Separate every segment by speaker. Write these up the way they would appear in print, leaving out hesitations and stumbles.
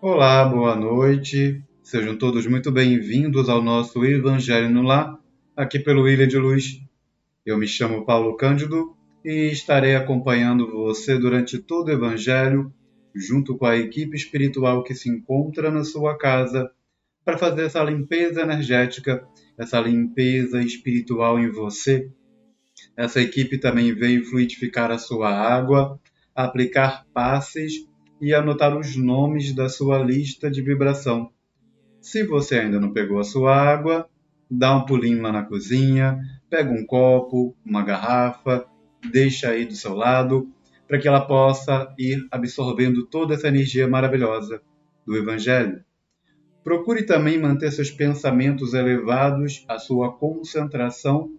Speaker 1: Olá, boa noite. Sejam todos muito bem-vindos ao nosso Evangelho no Lar, aqui pelo Ilha de Luz. Eu me chamo Paulo Cândido e estarei acompanhando você durante todo o Evangelho, junto com a equipe espiritual que se encontra na sua casa, para fazer essa limpeza energética, essa limpeza espiritual em você. Essa equipe também veio fluidificar a sua água, aplicar passes e anotar os nomes da sua lista de vibração. Se você ainda não pegou a sua água, dá um pulinho lá na cozinha, pega um copo, uma garrafa, deixa aí do seu lado, para que ela possa ir absorvendo toda essa energia maravilhosa do Evangelho. Procure também manter seus pensamentos elevados, a sua concentração,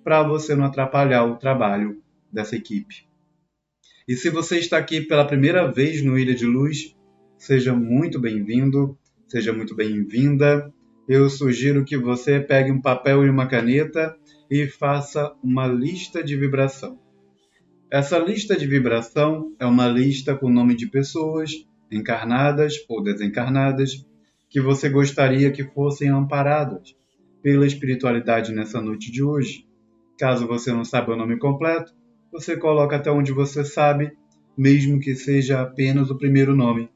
Speaker 1: para você não atrapalhar o trabalho dessa equipe. E se você está aqui pela primeira vez no Ilha de Luz, seja muito bem-vindo, seja muito bem-vinda. Eu sugiro que você pegue um papel e uma caneta e faça uma lista de vibração. Essa lista de vibração é uma lista com o nome de pessoas, encarnadas ou desencarnadas, que você gostaria que fossem amparadas pela espiritualidade nessa noite de hoje. Caso você não saiba o nome completo, você coloca até onde você sabe, mesmo que seja apenas o primeiro nome.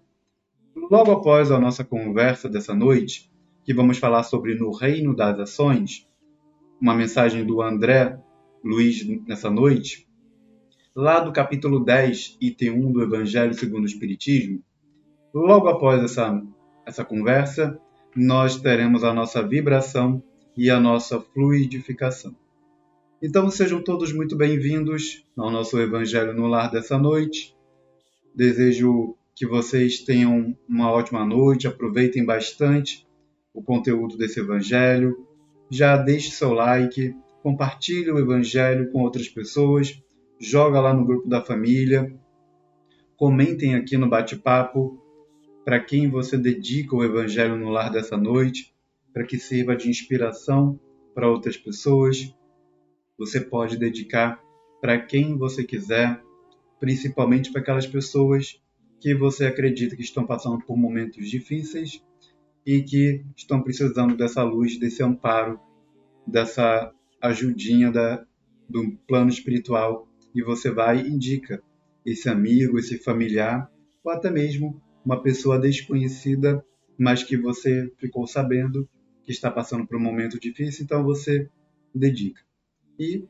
Speaker 1: Logo após a nossa conversa dessa noite, que vamos falar sobre No Reino das Ações, uma mensagem do André Luiz nessa noite, lá do capítulo 10, item 1 do Evangelho segundo o Espiritismo, logo após essa conversa, nós teremos a nossa vibração e a nossa fluidificação. Então sejam todos muito bem-vindos ao nosso Evangelho no Lar dessa noite. Desejo que vocês tenham uma ótima noite, aproveitem bastante o conteúdo desse Evangelho. Já deixe seu like, compartilhe o Evangelho com outras pessoas, joga lá no grupo da família, comentem aqui no bate-papo para quem você dedica o Evangelho no Lar dessa noite, para que sirva de inspiração para outras pessoas. Você pode dedicar para quem você quiser, principalmente para aquelas pessoas que você acredita que estão passando por momentos difíceis e que estão precisando dessa luz, desse amparo, dessa ajudinha do plano espiritual. E você vai e indica esse amigo, esse familiar, ou até mesmo uma pessoa desconhecida, mas que você ficou sabendo que está passando por um momento difícil, então você dedica. E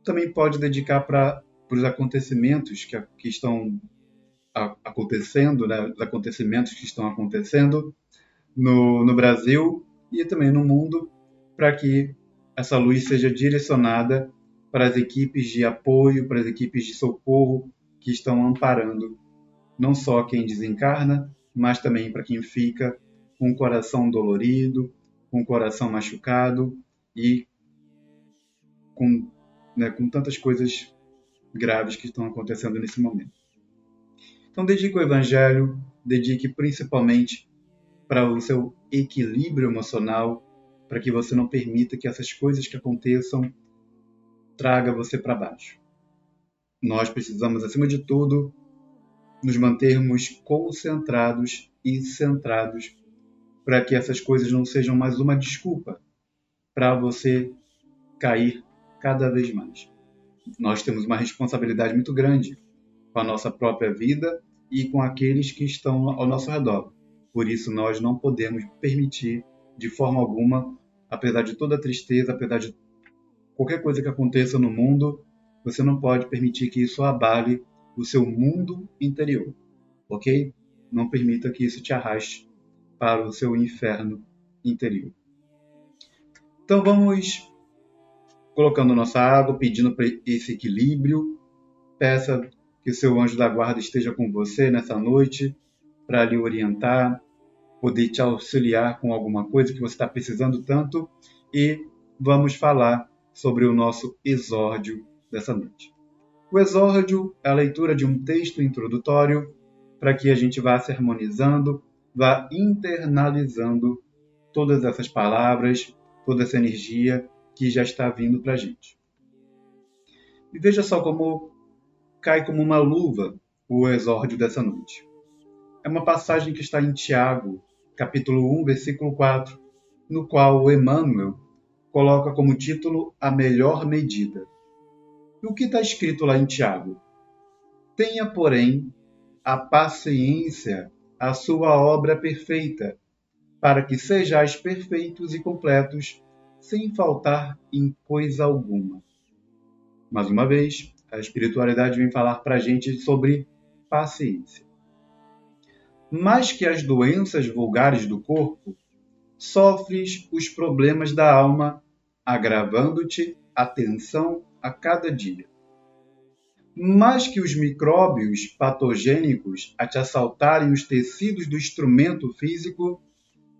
Speaker 1: também pode dedicar para os acontecimentos que estão acontecendo, né? Os acontecimentos que estão acontecendo no Brasil e também no mundo, para que essa luz seja direcionada para as equipes de apoio, para as equipes de socorro que estão amparando não só quem desencarna, mas também para quem fica com o coração dolorido, com o coração machucado e com tantas coisas graves que estão acontecendo nesse momento. Então, dedique o Evangelho, dedique principalmente para o seu equilíbrio emocional, para que você não permita que essas coisas que aconteçam traga você para baixo. Nós precisamos, acima de tudo, nos mantermos concentrados e centrados para que essas coisas não sejam mais uma desculpa para você cair cada vez mais. Nós temos uma responsabilidade muito grande com a nossa própria vida e com aqueles que estão ao nosso redor. Por isso, nós não podemos permitir, de forma alguma, apesar de toda a tristeza, apesar de qualquer coisa que aconteça no mundo, você não pode permitir que isso abale o seu mundo interior, ok? Não permita que isso te arraste para o seu inferno interior. Então vamos colocando nossa água, pedindo para esse equilíbrio. Peça que o seu anjo da guarda esteja com você nessa noite para lhe orientar, poder te auxiliar com alguma coisa que você está precisando tanto. E vamos falar sobre o nosso exórdio dessa noite. O exórdio é a leitura de um texto introdutório para que a gente vá se harmonizando, vá internalizando todas essas palavras, toda essa energia que já está vindo para a gente. E veja só como cai como uma luva o exórdio dessa noite. é uma passagem que está em Tiago, capítulo 1, versículo 4, no qual o Emmanuel coloca como título A Melhor Medida. E o que está escrito lá em Tiago? Tenha, porém, a paciência, a sua obra perfeita, para que sejais perfeitos e completos, sem faltar em coisa alguma. Mais uma vez, a espiritualidade vem falar para a gente sobre paciência. Mais que as doenças vulgares do corpo, sofres os problemas da alma, agravando-te a tensão a cada dia. Mais que os micróbios patogênicos a te assaltarem os tecidos do instrumento físico,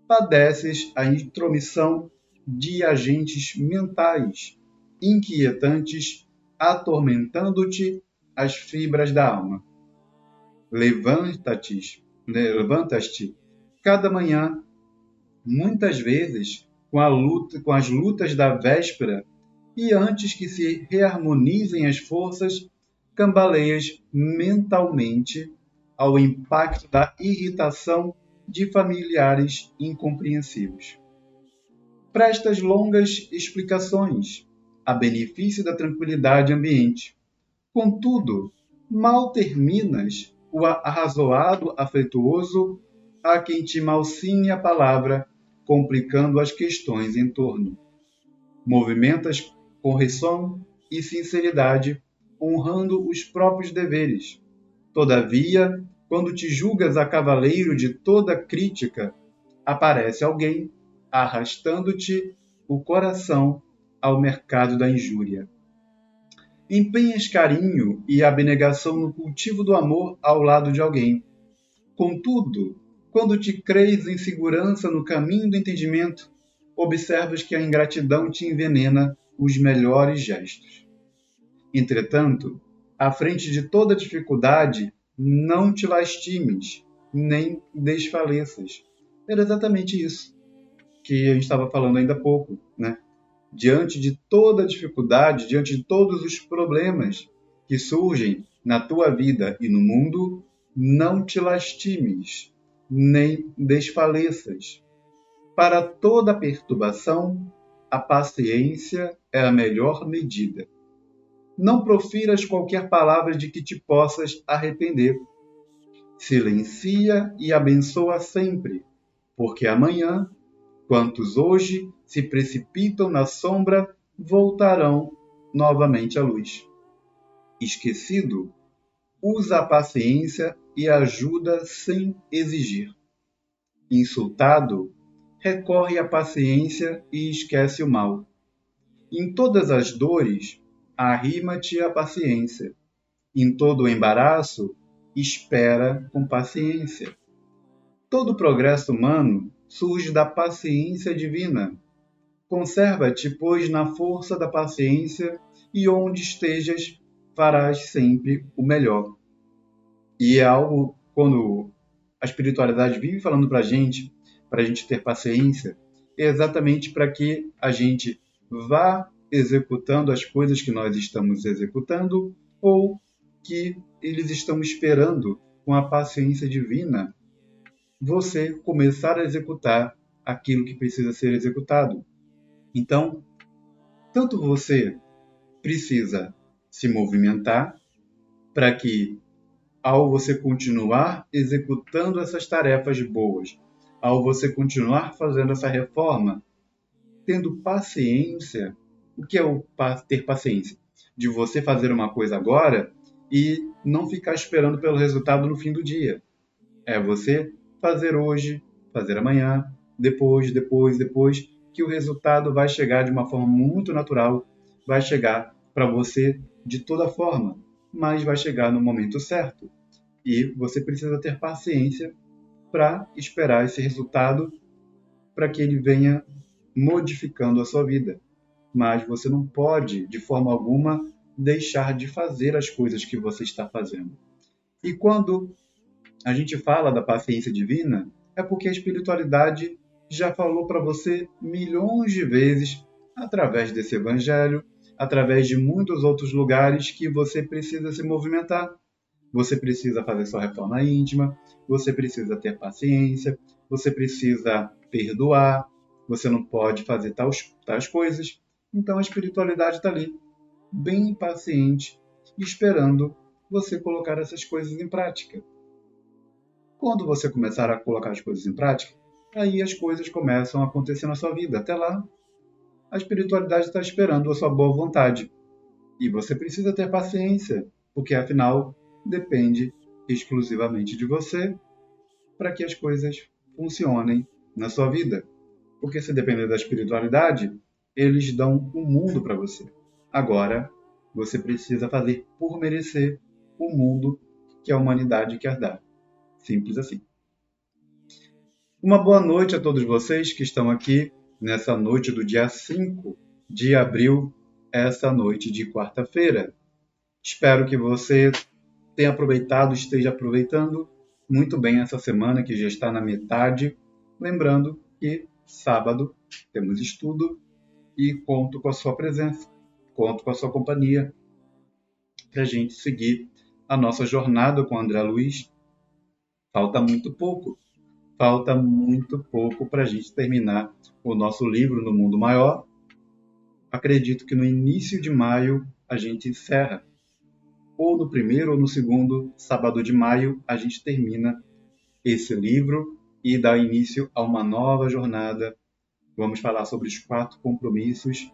Speaker 1: padeces a intromissão de agentes mentais, inquietantes, atormentando-te as fibras da alma. Levantas-te cada manhã, muitas vezes com as lutas da véspera, e antes que se reharmonizem as forças, cambaleias mentalmente ao impacto da irritação de familiares incompreensivos. Prestas longas explicações a benefício da tranquilidade ambiente. Contudo, mal terminas o arrazoado afetuoso a quem te malsine a palavra, complicando as questões em torno. Movimentas correção e sinceridade, honrando os próprios deveres. Todavia, quando te julgas a cavaleiro de toda crítica, aparece alguém arrastando-te o coração ao mercado da injúria. Empenhas carinho e abnegação no cultivo do amor ao lado de alguém. Contudo, quando te creis em segurança no caminho do entendimento, observas que a ingratidão te envenena os melhores gestos. Entretanto, à frente de toda dificuldade, não te lastimes, nem desfaleças. Era exatamente isso que a gente estava falando ainda há pouco, né? Diante de toda dificuldade, diante de todos os problemas que surgem na tua vida e no mundo, não te lastimes, nem desfaleças. Para toda perturbação, a paciência é a melhor medida. Não profiras qualquer palavra de que te possas arrepender. Silencia e abençoa sempre, porque amanhã, quantos hoje se precipitam na sombra, voltarão novamente à luz. Esquecido, usa a paciência e ajuda sem exigir. Insultado, recorre à paciência e esquece o mal. Em todas as dores, arrima-te à paciência. Em todo o embaraço, espera com paciência. Todo o progresso humano surge da paciência divina. Conserva-te, pois, na força da paciência, e onde estejas, farás sempre o melhor. E é algo, quando a espiritualidade vive falando para a gente ter paciência, é exatamente para que a gente vá executando as coisas que nós estamos executando, ou que eles estão esperando, com a paciência divina, você começar a executar aquilo que precisa ser executado. Então, tanto você precisa se movimentar para que, ao você continuar executando essas tarefas boas, ao você continuar fazendo essa reforma, tendo paciência. O que é ter paciência? De você fazer uma coisa agora e não ficar esperando pelo resultado no fim do dia. É você fazer hoje, fazer amanhã, depois, que o resultado vai chegar de uma forma muito natural, vai chegar para você de toda forma, mas vai chegar no momento certo. E você precisa ter paciência para esperar esse resultado, para que ele venha modificando a sua vida. Mas você não pode, de forma alguma, deixar de fazer as coisas que você está fazendo. E quando a gente fala da paciência divina, é porque a espiritualidade já falou para você milhões de vezes, através desse evangelho, através de muitos outros lugares, que você precisa se movimentar. você precisa fazer sua reforma íntima, você precisa ter paciência, você precisa perdoar, você não pode fazer tais coisas. Então a espiritualidade está ali, bem paciente, esperando você colocar essas coisas em prática. Quando você começar a colocar as coisas em prática, aí as coisas começam a acontecer na sua vida. Até lá, a espiritualidade está esperando a sua boa vontade. E você precisa ter paciência, porque afinal depende exclusivamente de você para que as coisas funcionem na sua vida. Porque se depender da espiritualidade, eles dão o mundo para você. Agora, você precisa fazer por merecer o mundo que a humanidade quer dar. Simples assim. Uma boa noite a todos vocês que estão aqui nessa noite do dia 5 de abril, essa noite de quarta-feira. Espero que você tenha aproveitado, esteja aproveitando muito bem essa semana que já está na metade. Lembrando que sábado temos estudo e conto com a sua presença, conto com a sua companhia para a gente seguir a nossa jornada com André Luiz. Falta muito pouco para a gente terminar o nosso livro No Mundo Maior. Acredito que no início de maio a gente encerra, ou no primeiro ou no segundo sábado de maio a gente termina esse livro e dá início a uma nova jornada. Vamos falar sobre os 4 compromissos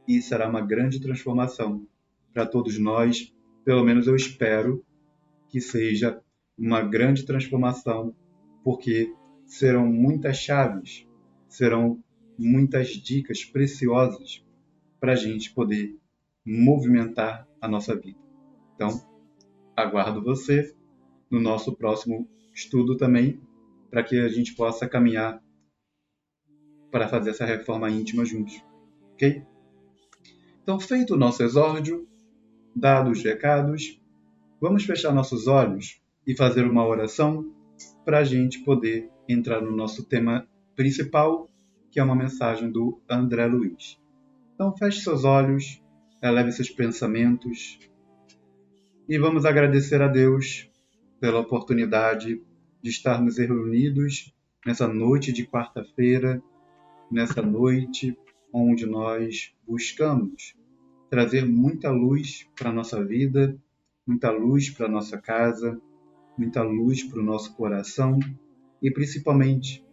Speaker 1: e será uma grande transformação para todos nós. Pelo menos eu espero que seja uma grande transformação, porque serão muitas chaves, serão muitas dicas preciosas para a gente poder movimentar a nossa vida. Então, aguardo você no nosso próximo estudo também, para que a gente possa caminhar para fazer essa reforma íntima juntos. Ok? Então, feito o nosso exórdio, dados os recados, vamos fechar nossos olhos e fazer uma oração para a gente poder entrar no nosso tema principal, que é uma mensagem do André Luiz. Então, feche seus olhos, eleve seus pensamentos e vamos agradecer a Deus pela oportunidade de estarmos reunidos nessa noite de quarta-feira, nessa noite onde nós buscamos trazer muita luz para a nossa vida, muita luz para a nossa casa, muita luz para o nosso coração e, principalmente,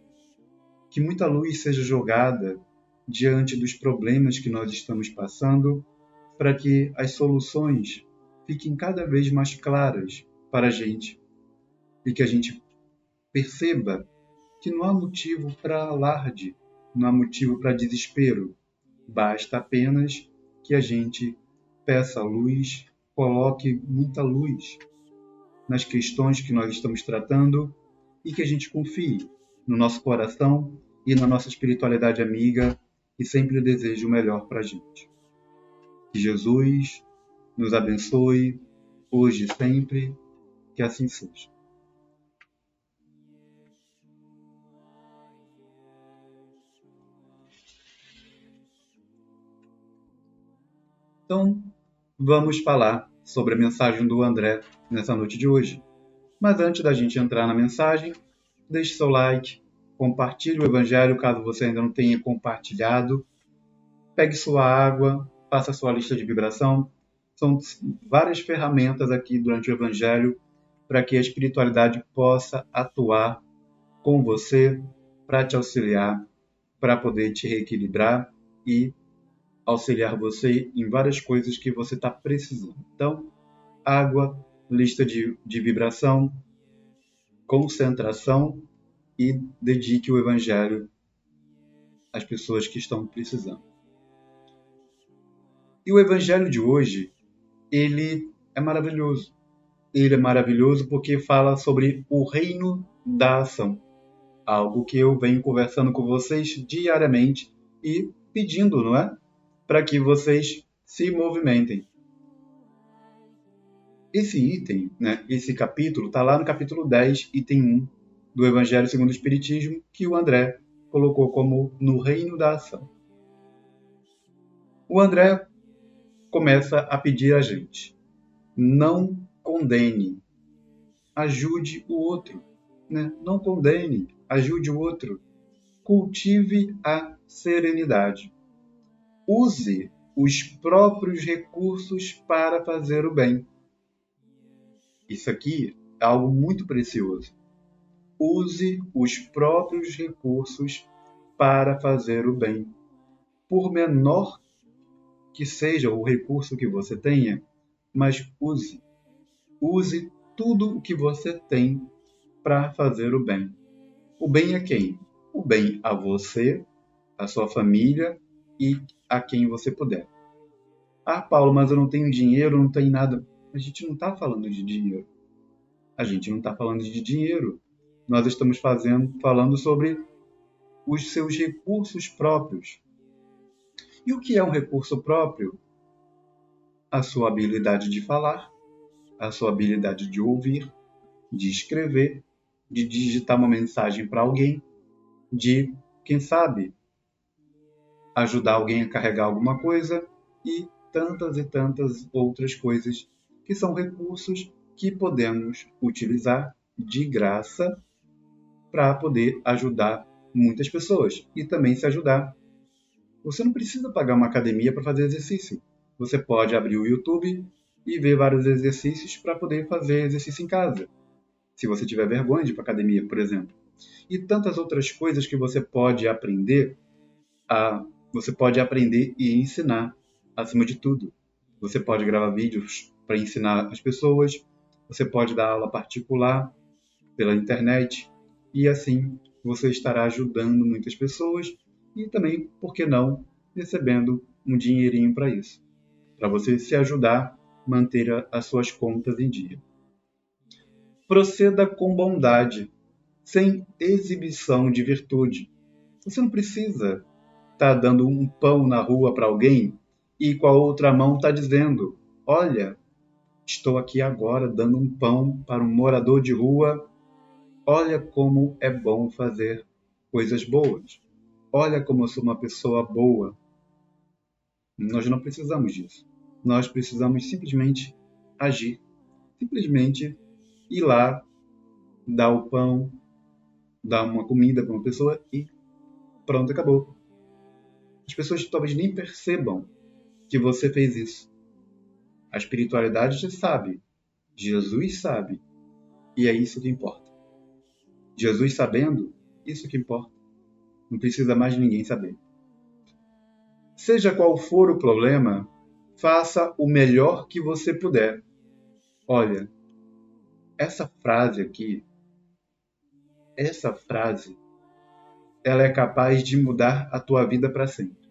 Speaker 1: que muita luz seja jogada diante dos problemas que nós estamos passando, para que as soluções fiquem cada vez mais claras para a gente e que a gente perceba que não há motivo para alarde, não há motivo para desespero. Basta apenas que a gente peça luz, coloque muita luz nas questões que nós estamos tratando e que a gente confie no nosso coração e na nossa espiritualidade amiga que sempre deseja o melhor para a gente. Que Jesus nos abençoe hoje e sempre, que assim seja. Então, vamos falar sobre a mensagem do André nessa noite de hoje. Mas antes da gente entrar na mensagem, deixe seu like, compartilhe o Evangelho caso você ainda não tenha compartilhado, pegue sua água, faça sua lista de vibração. São várias ferramentas aqui durante o Evangelho para que a espiritualidade possa atuar com você, para te auxiliar, para poder te reequilibrar e auxiliar você em várias coisas que você está precisando. Então, água, lista de vibração, concentração e dedique o Evangelho às pessoas que estão precisando. E o Evangelho de hoje, ele é maravilhoso. Ele é maravilhoso porque fala sobre o reino da ação. Algo que eu venho conversando com vocês diariamente e pedindo, não é? Para que vocês se movimentem. Esse item, né, esse capítulo, está lá no capítulo 10, item 1 do Evangelho segundo o Espiritismo, que o André colocou como no reino da ação. O André começa a pedir a gente: não condene, ajude o outro, né? Não condene, ajude o outro. Cultive a serenidade. Use os próprios recursos para fazer o bem. Isso aqui é algo muito precioso. Use os próprios recursos para fazer o bem. Por menor que seja o recurso que você tenha, mas use. Use tudo o que você tem para fazer o bem. O bem a quem? O bem a você, a sua família e a quem você puder. Ah, Paulo, mas eu não tenho dinheiro, não tenho nada. A gente não está falando de dinheiro. A gente não está falando de dinheiro. Nós estamos falando sobre os seus recursos próprios. E o que é um recurso próprio? A sua habilidade de falar, a sua habilidade de ouvir, de escrever, de digitar uma mensagem para alguém, de, quem sabe, ajudar alguém a carregar alguma coisa e tantas outras coisas que são recursos que podemos utilizar de graça para poder ajudar muitas pessoas e também se ajudar. Você não precisa pagar uma academia para fazer exercício. Você pode abrir o YouTube e ver vários exercícios para poder fazer exercício em casa. Se você tiver vergonha de ir para academia, por exemplo. E tantas outras coisas que você pode aprender e ensinar, acima de tudo. Você pode gravar vídeos para ensinar as pessoas, você pode dar aula particular pela internet, e assim você estará ajudando muitas pessoas e também, por que não, recebendo um dinheirinho para isso, para você se ajudar a manter as suas contas em dia. Proceda com bondade, sem exibição de virtude. Você não precisa estar dando um pão na rua para alguém e com a outra mão está dizendo: olha, estou aqui agora dando um pão para um morador de rua. Olha como é bom fazer coisas boas. Olha como eu sou uma pessoa boa. Nós não precisamos disso. Nós precisamos simplesmente agir. Simplesmente ir lá, dar o pão, dar uma comida para uma pessoa e pronto, acabou. As pessoas talvez nem percebam que você fez isso. A espiritualidade já sabe. Jesus sabe. E é isso que importa. Jesus sabendo, isso que importa. Não precisa mais de ninguém saber. Seja qual for o problema, faça o melhor que você puder. Olha, essa frase aqui, ela é capaz de mudar a tua vida para sempre.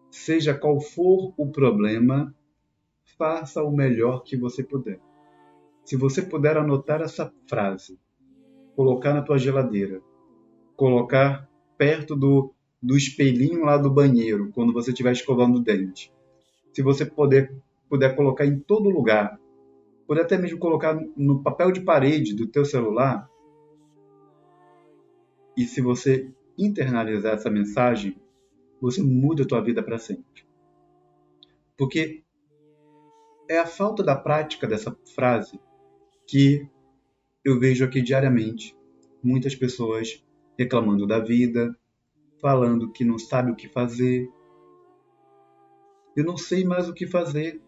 Speaker 1: Seja qual for o problema, faça o melhor que você puder. Se você puder anotar essa frase, colocar na tua geladeira, colocar perto do espelhinho lá do banheiro, quando você estiver escovando o dente. Se você puder colocar em todo lugar, puder até mesmo colocar no papel de parede do teu celular, e se você internalizar essa mensagem, você muda a tua vida para sempre. Porque é a falta da prática dessa frase que eu vejo aqui diariamente muitas pessoas reclamando da vida, falando que não sabe o que fazer. Eu não sei mais o que fazer.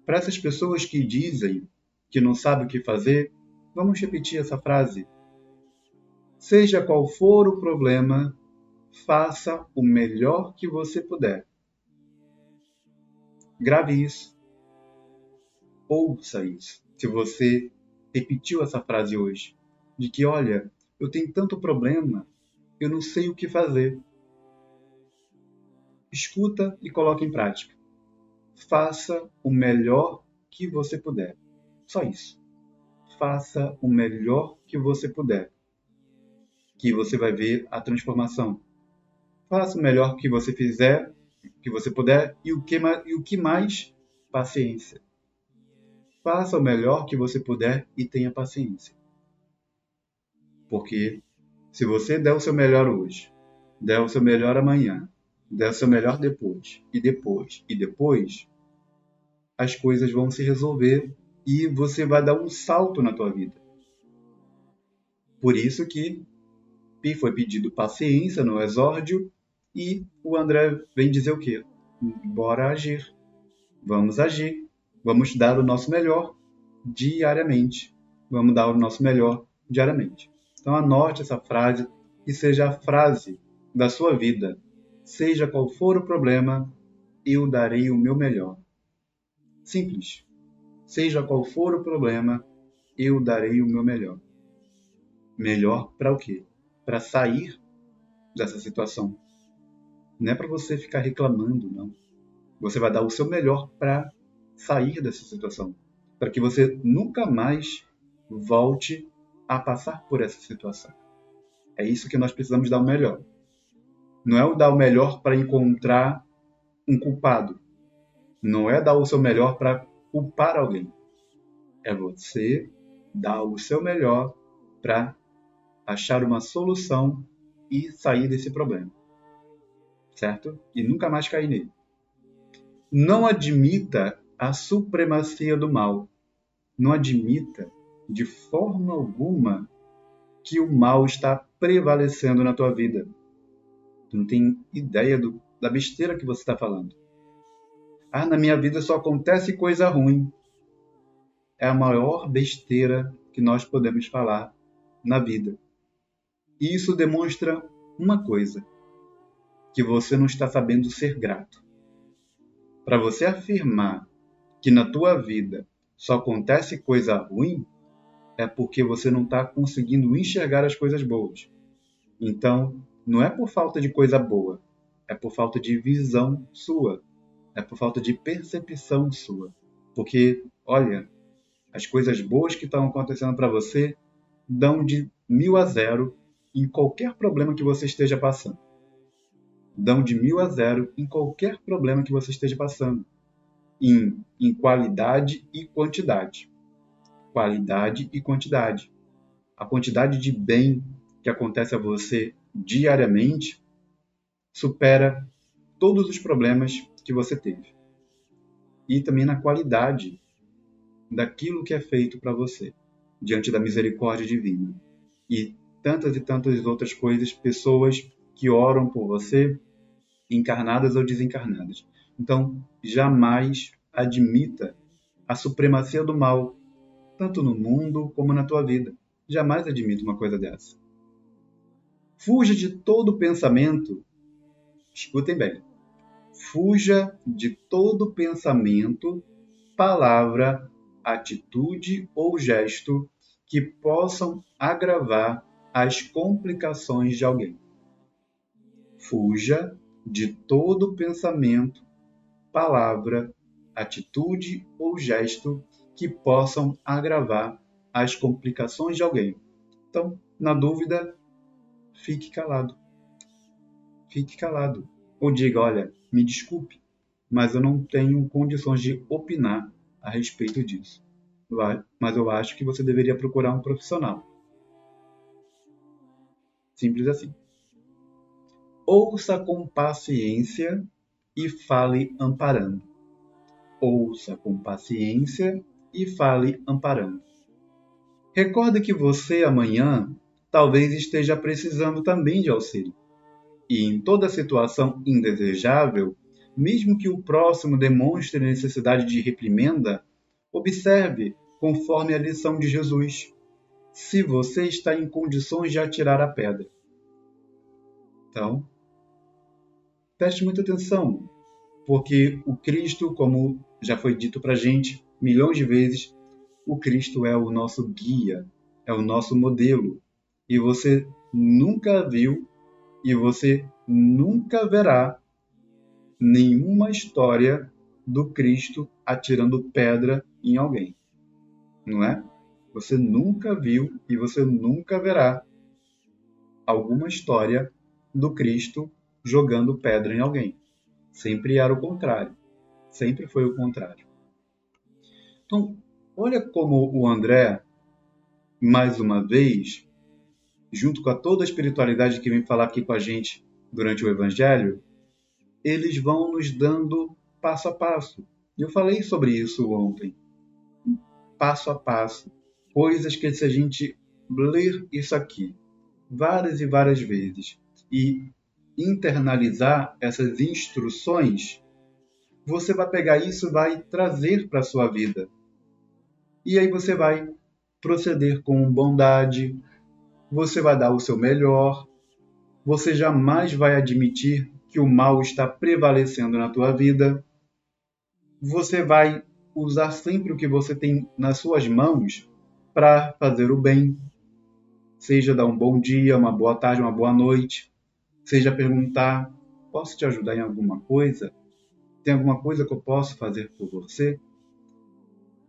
Speaker 1: Para essas pessoas que dizem que não sabem o que fazer, vamos repetir essa frase. Seja qual for o problema, faça o melhor que você puder. Grave isso. Ouça isso. Se você repetiu essa frase hoje, de que, olha, eu tenho tanto problema, eu não sei o que fazer. Escuta e coloque em prática. Faça o melhor que você puder. Só isso. Faça o melhor que você puder, que você vai ver a transformação. Faça o melhor que você fizer, que você puder, e o que mais? Paciência. Faça o melhor que você puder e tenha paciência. Porque se você der o seu melhor hoje, der o seu melhor amanhã, der o seu melhor depois, as coisas vão se resolver e você vai dar um salto na tua vida. Por isso que foi pedido paciência no exórdio e o André vem dizer o quê? Bora agir. Vamos agir. Vamos dar o nosso melhor diariamente. Vamos dar o nosso melhor diariamente. Então anote essa frase e seja a frase da sua vida. Seja qual for o problema, eu darei o meu melhor. Simples. Seja qual for o problema, eu darei o meu melhor. Melhor para o quê? Para sair dessa situação. Não é para você ficar reclamando, não. Você vai dar o seu melhor para sair dessa situação. Para que você nunca mais volte a passar por essa situação. É isso que nós precisamos dar o melhor. Não é o dar o melhor para encontrar um culpado. Não é dar o seu melhor para culpar alguém. É você dar o seu melhor para achar uma solução e sair desse problema. Certo? E nunca mais cair nele. Não admita a supremacia do mal. Não admita, de forma alguma, que o mal está prevalecendo na tua vida. Tu não tem ideia da besteira que você está falando. Na minha vida só acontece coisa ruim. É a maior besteira que nós podemos falar na vida. E isso demonstra uma coisa, que você não está sabendo ser grato. Para você afirmar que na tua vida só acontece coisa ruim, é porque você não está conseguindo enxergar as coisas boas. Então, não é por falta de coisa boa, é por falta de visão sua, é por falta de percepção sua. Porque, olha, as coisas boas que estão acontecendo para você dão de 1000 a 0 em qualquer problema que você esteja passando. Dão de 1000 a 0 em qualquer problema que você esteja passando. Em qualidade e quantidade. Qualidade e quantidade. A quantidade de bem que acontece a você diariamente supera todos os problemas que você teve. E também na qualidade daquilo que é feito para você, diante da misericórdia divina. E tantas outras coisas, pessoas que oram por você, encarnadas ou desencarnadas. Então, jamais admita a supremacia do mal, tanto no mundo como na tua vida. Jamais admita uma coisa dessa. Fuja de todo pensamento, escutem bem, fuja de todo pensamento, palavra, atitude ou gesto que possam agravar as complicações de alguém. Fuja de todo pensamento, palavra, atitude ou gesto que possam agravar as complicações de alguém. Então, na dúvida, fique calado. Fique calado. Ou diga, olha, me desculpe, mas eu não tenho condições de opinar a respeito disso. Mas eu acho que você deveria procurar um profissional. Simples assim. Ouça com paciência e fale amparando. Ouça com paciência e fale amparando. Recorde que você amanhã talvez esteja precisando também de auxílio. E em toda situação indesejável, mesmo que o próximo demonstre necessidade de reprimenda, observe, conforme a lição de Jesus, se você está em condições de atirar a pedra. Então, preste muita atenção, porque o Cristo, como já foi dito para a gente milhões de vezes, o Cristo é o nosso guia, é o nosso modelo. E você nunca viu e você nunca verá nenhuma história do Cristo atirando pedra em alguém. Não é? Você nunca viu e você nunca verá alguma história do Cristo jogando pedra em alguém. Sempre era o contrário. Sempre foi o contrário. Então, olha como o André, mais uma vez, junto com toda a espiritualidade que vem falar aqui com a gente durante o Evangelho, eles vão nos dando passo a passo. Eu falei sobre isso ontem. passo a passo. Coisas que se a gente ler isso aqui várias e várias vezes e internalizar essas instruções, você vai pegar isso e vai trazer para a sua vida. E aí você vai proceder com bondade, você vai dar o seu melhor, você jamais vai admitir que o mal está prevalecendo na tua vida, você vai usar sempre o que você tem nas suas mãos para fazer o bem, seja dar um bom dia, uma boa tarde, uma boa noite, seja perguntar: posso te ajudar em alguma coisa? Tem alguma coisa que eu posso fazer por você?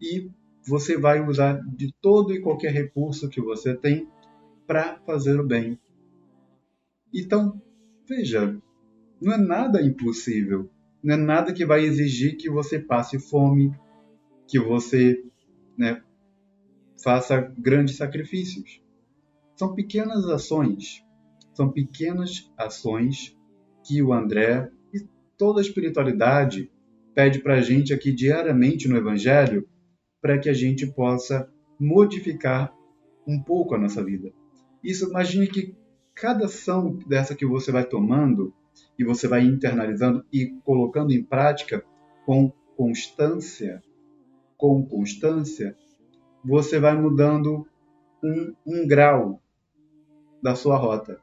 Speaker 1: E você vai usar de todo e qualquer recurso que você tem para fazer o bem. Então, veja, não é nada impossível, não é nada que vai exigir que você passe fome, que você, né, faça grandes sacrifícios. São pequenas ações que o André e toda a espiritualidade pede para a gente aqui diariamente no Evangelho, para que a gente possa modificar um pouco a nossa vida. Isso, imagine que cada ação dessa que você vai tomando e você vai internalizando e colocando em prática com constância, você vai mudando um grau da sua rota,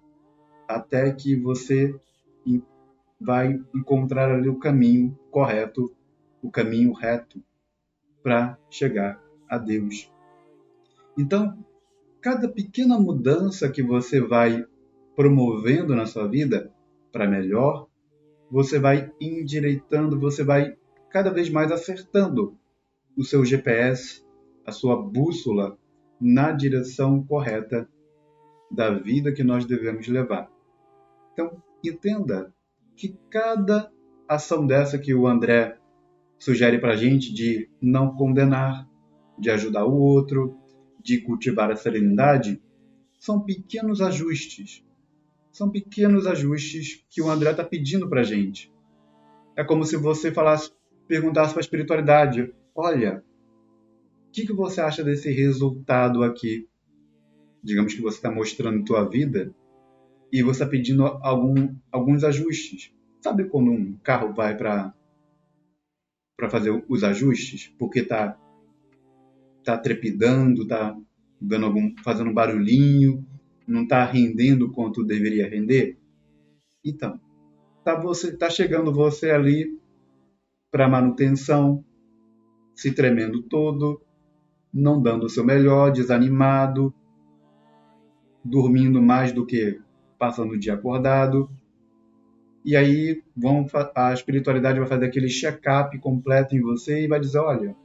Speaker 1: até que você vai encontrar ali o caminho correto, o caminho reto para chegar a Deus. Então, cada pequena mudança que você vai promovendo na sua vida para melhor, você vai endireitando, você vai cada vez mais acertando o seu GPS, a sua bússola na direção correta da vida que nós devemos levar. Então, entenda que cada ação dessa que o André sugere para a gente, de não condenar, de ajudar o outro, de cultivar a serenidade, são pequenos ajustes. São pequenos ajustes que o André está pedindo para a gente. É como se você perguntasse para a espiritualidade: olha, o que você acha desse resultado aqui? Digamos que você está mostrando tua vida e você está pedindo alguns ajustes. Sabe quando um carro vai para fazer os ajustes? Porque está trepidando, está fazendo um barulhinho, não está rendendo quanto deveria render? Então, tá chegando você ali para manutenção, se tremendo todo, não dando o seu melhor, desanimado, dormindo mais do que passando o dia acordado. E aí a espiritualidade vai fazer aquele check-up completo em você e vai dizer: olha,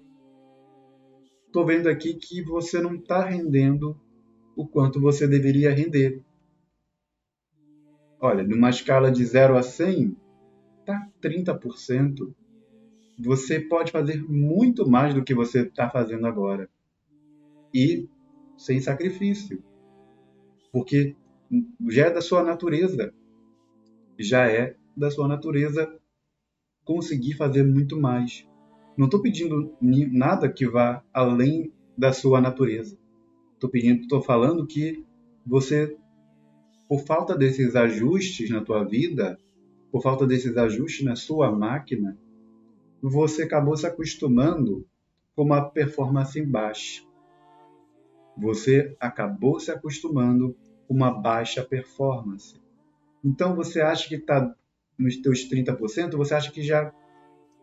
Speaker 1: estou vendo aqui que você não está rendendo o quanto você deveria render. Olha, numa escala de 0 a 100, está 30%. Você pode fazer muito mais do que você está fazendo agora. E sem sacrifício. Porque já é da sua natureza. Já é da sua natureza conseguir fazer muito mais. Não estou pedindo nada que vá além da sua natureza. Estou falando que você, por falta desses ajustes na tua vida, por falta desses ajustes na sua máquina, você acabou se acostumando com uma performance baixa. Você acabou se acostumando com uma baixa performance. Então você acha que está nos teus 30%, você acha que já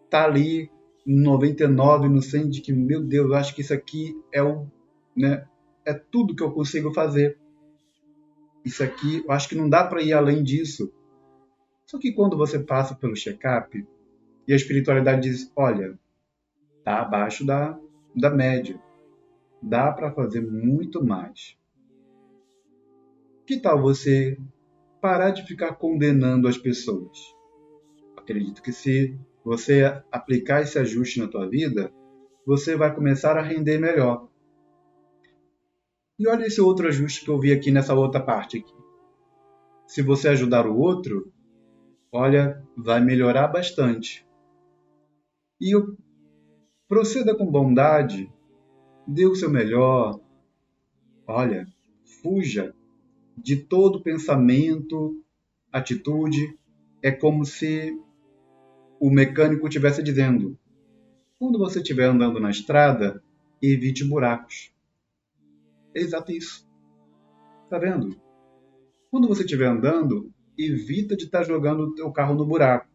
Speaker 1: está ali no 99%, no 100%, de que, meu Deus, eu acho que isso aqui é tudo que eu consigo fazer. Isso aqui, eu acho que não dá para ir além disso. Só que quando você passa pelo check-up e a espiritualidade diz: olha, está abaixo da média, dá para fazer muito mais. Que tal você parar de ficar condenando as pessoas? Acredito que se você aplicar esse ajuste na tua vida, você vai começar a render melhor. E olha esse outro ajuste que eu vi aqui nessa outra parte aqui. Se você ajudar o outro, olha, vai melhorar bastante. E proceda com bondade, Dê o seu melhor. Olha, fuja de todo pensamento, atitude. É como se o mecânico estivesse dizendo: quando você estiver andando na estrada, evite buracos. É exato isso. Tá vendo? Quando você estiver andando, evita de estar jogando o teu carro no buraco.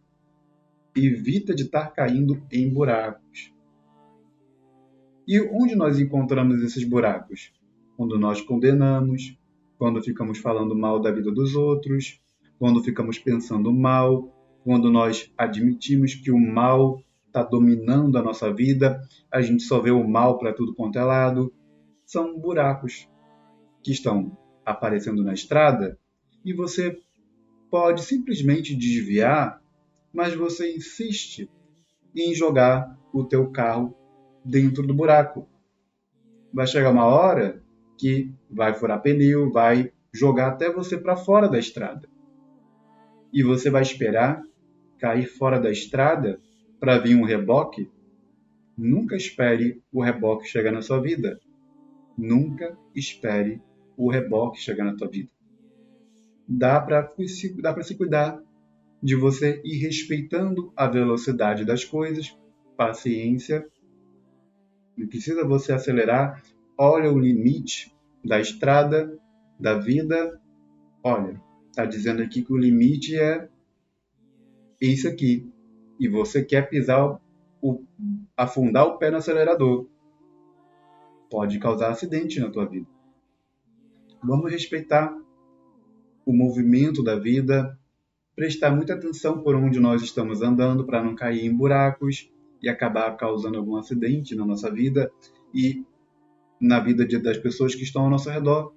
Speaker 1: Evita de estar caindo em buracos. E onde nós encontramos esses buracos? Quando nós condenamos, quando ficamos falando mal da vida dos outros, quando ficamos pensando mal, quando nós admitimos que o mal está dominando a nossa vida, a gente só vê o mal para tudo quanto é lado. São buracos que estão aparecendo na estrada e você pode simplesmente desviar, mas você insiste em jogar o teu carro dentro do buraco. Vai chegar uma hora que vai furar pneu, vai jogar até você para fora da estrada. E você vai esperar cair fora da estrada para vir um reboque? Nunca espere o reboque chegar na sua vida. Nunca espere o reboque chegar na tua vida. Dá para se cuidar de você ir respeitando a velocidade das coisas, paciência. Não precisa você acelerar. Olha o limite da estrada, da vida. Olha, está dizendo aqui que o limite é isso aqui. E você quer afundar o pé no acelerador. Pode causar acidente na tua vida. Vamos respeitar o movimento da vida, prestar muita atenção por onde nós estamos andando para não cair em buracos e acabar causando algum acidente na nossa vida e na vida das pessoas que estão ao nosso redor.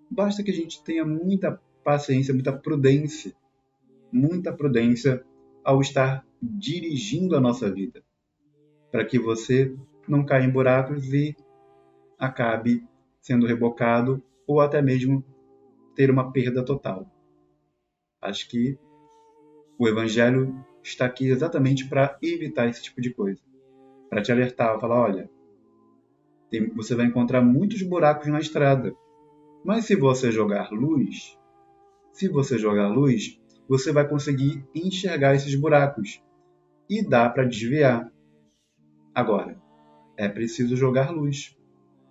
Speaker 1: Basta que a gente tenha muita paciência, muita prudência ao estar dirigindo a nossa vida, para que você não caia em buracos e acabe sendo rebocado ou até mesmo ter uma perda total. Acho que o Evangelho está aqui exatamente para evitar esse tipo de coisa, para te alertar, falar, olha, você vai encontrar muitos buracos na estrada, mas se você jogar luz, você vai conseguir enxergar esses buracos e dá para desviar. Agora, é preciso jogar luz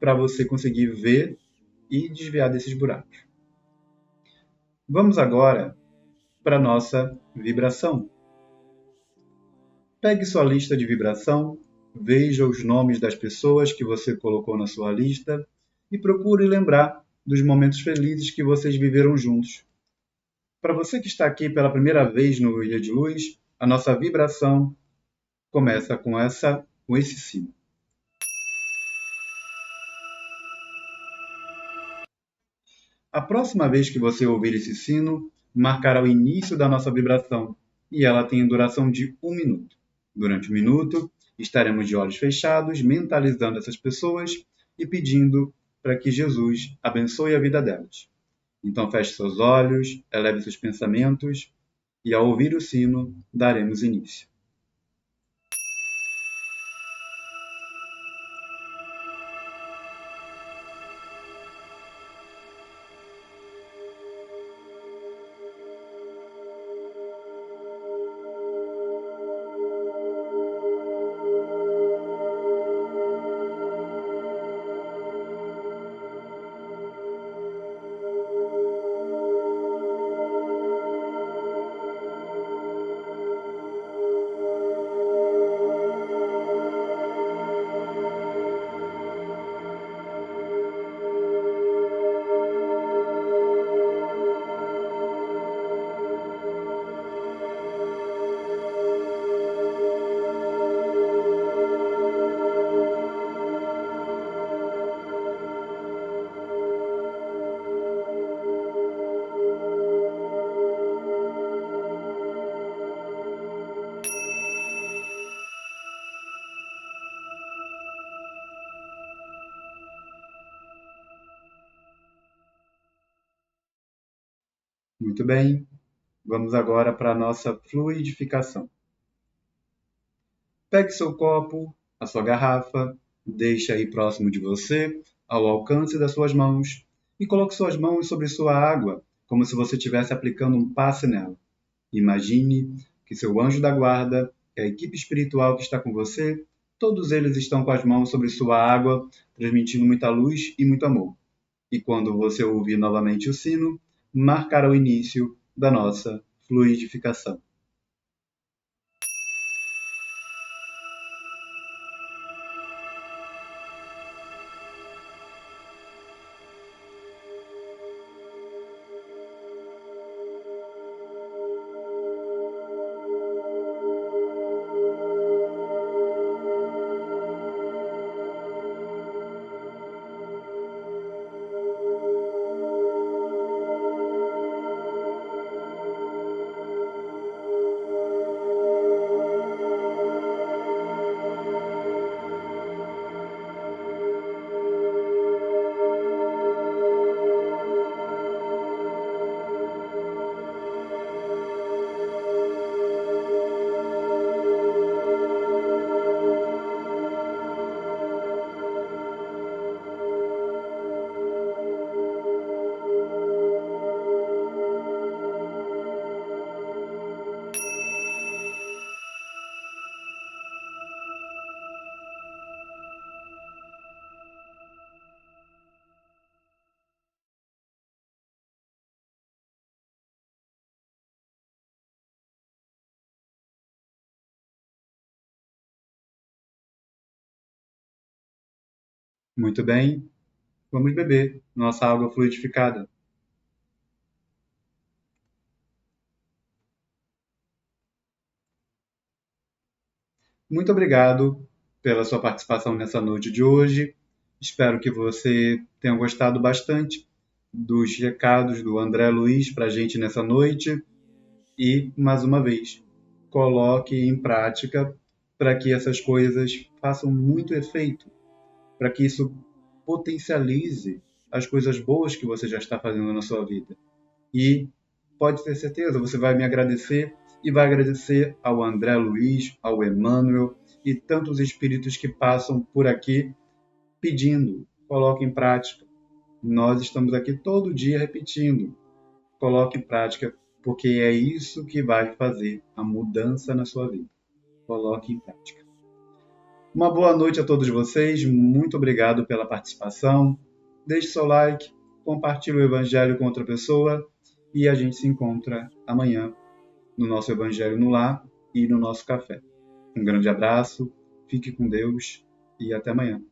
Speaker 1: para você conseguir ver e desviar desses buracos. Vamos agora para a nossa vibração. Pegue sua lista de vibração, veja os nomes das pessoas que você colocou na sua lista e procure lembrar dos momentos felizes que vocês viveram juntos. Para você que está aqui pela primeira vez no Ilha de Luz, a nossa vibração começa com esse sino. A próxima vez que você ouvir esse sino, marcará o início da nossa vibração e ela tem duração de 1 minuto. Durante 1 minuto, estaremos de olhos fechados, mentalizando essas pessoas e pedindo para que Jesus abençoe a vida delas. Então feche seus olhos, eleve seus pensamentos e ao ouvir o sino, daremos início. Muito bem, vamos agora para a nossa fluidificação. Pegue seu copo, a sua garrafa Deixe aí próximo de você, ao alcance das suas mãos, e coloque suas mãos sobre sua água, como se você estivesse aplicando um passe nela. Imagine que seu anjo da guarda, que a equipe espiritual que está com você, todos eles estão com as mãos sobre sua água, transmitindo muita luz e muito amor. E quando você ouvir novamente o sino, marcará o início da nossa fluidificação. Muito bem, vamos beber nossa água fluidificada. Muito obrigado pela sua participação nessa noite de hoje. Espero que você tenha gostado bastante dos recados do André Luiz para a gente nessa noite. E, mais uma vez, coloque em prática para que essas coisas façam muito efeito, para que isso potencialize as coisas boas que você já está fazendo na sua vida. E pode ter certeza, você vai me agradecer e vai agradecer ao André Luiz, ao Emmanuel e tantos espíritos que passam por aqui pedindo, coloque em prática. Nós estamos aqui todo dia repetindo, coloque em prática, porque é isso que vai fazer a mudança na sua vida. Coloque em prática. Uma boa noite a todos vocês, muito obrigado pela participação. Deixe seu like, compartilhe o Evangelho com outra pessoa e a gente se encontra amanhã no nosso Evangelho no Lar e no nosso café. Um grande abraço, fique com Deus e até amanhã.